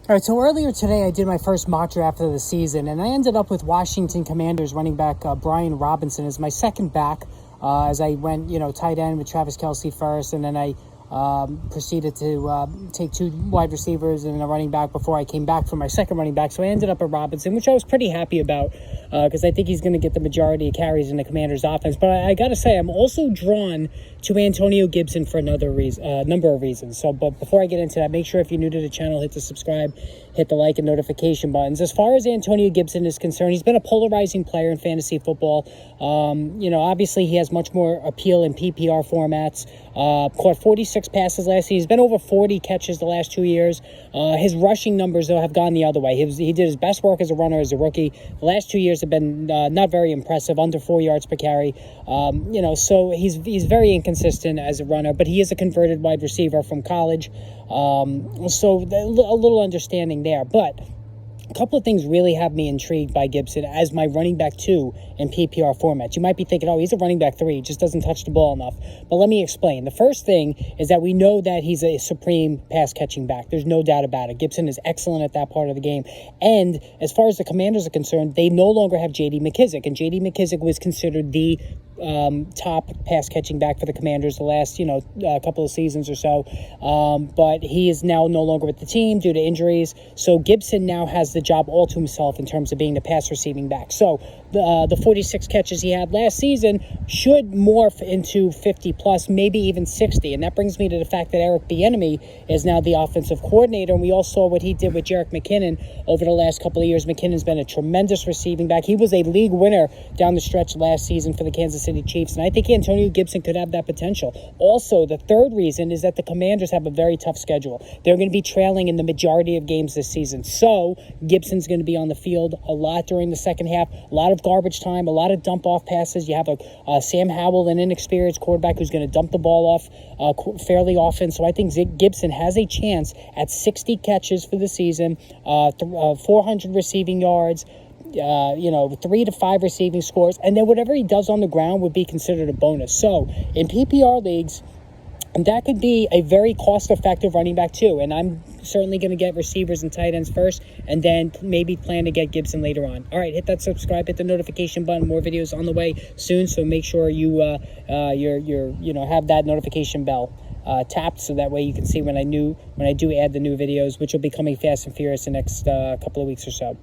All right, so earlier today I did my first mock draft of the season, and I ended up with Washington Commanders running back Brian Robinson as my second back, as I went, tight end with Travis Kelce first, and then I proceeded to take two wide receivers and a running back before I came back for my second running back. So I ended up at Robinson, which I was pretty happy about because I think he's going to get the majority of carries in the Commanders' offense. But I got to say, I'm also drawn to Antonio Gibson for another number of reasons. But before I get into that, make sure if you're new to the channel, hit the subscribe, hit the like and notification buttons. As far as Antonio Gibson is concerned, he's been a polarizing player in fantasy football. Obviously he has much more appeal in PPR formats. Caught 46 passes last season. He's been over 40 catches the last 2 years. His rushing numbers, though, have gone the other way. He did his best work as a runner as a rookie. The last 2 years have been not very impressive, under 4 yards per carry. So he's very inconsistent as a runner, but he is a converted wide receiver from college. So a little understanding there. But a couple of things really have me intrigued by Gibson as my running back 2 in PPR formats. You might be thinking, he's a running back 3, just doesn't touch the ball enough. But let me explain. The first thing is that we know that he's a supreme pass-catching back. There's no doubt about it. Gibson is excellent at that part of the game. And as far as the Commanders are concerned, they no longer have J.D. McKissick. And J.D. McKissick was considered the top pass-catching back for the Commanders the last, couple of seasons or so. But he is now no longer with the team due to injuries. So Gibson now has the job all to himself in terms of being the pass-receiving back. So the 46 catches he had last season should morph into 50-plus, maybe even 60. And that brings me to the fact that Eric Bieniemy is now the offensive coordinator. And we all saw what he did with Jerick McKinnon over the last couple of years. McKinnon's been a tremendous receiving back. He was a league winner down the stretch last season for the Kansas City Chiefs. And I think Antonio Gibson could have that potential. Also, the third reason is that the Commanders have a very tough schedule. They're going to be trailing in the majority of games this season. So Gibson's going to be on the field a lot during the second half. A lot of garbage time, a lot of dump-off passes. You have a Sam Howell, an inexperienced quarterback who's going to dump the ball off fairly often. So I think Gibson has a chance at 60 catches for the season, 400 receiving yards, 3 to 5 receiving scores, and then whatever he does on the ground would be considered a bonus. So in PPR leagues, that could be a very cost-effective running back too. And I'm certainly going to get receivers and tight ends first, and then maybe plan to get Gibson later on. All right, hit that subscribe, hit the notification button. More videos on the way soon, so make sure you have that notification bell tapped, so that way you can see when I do add the new videos, which will be coming fast and furious the next couple of weeks or so.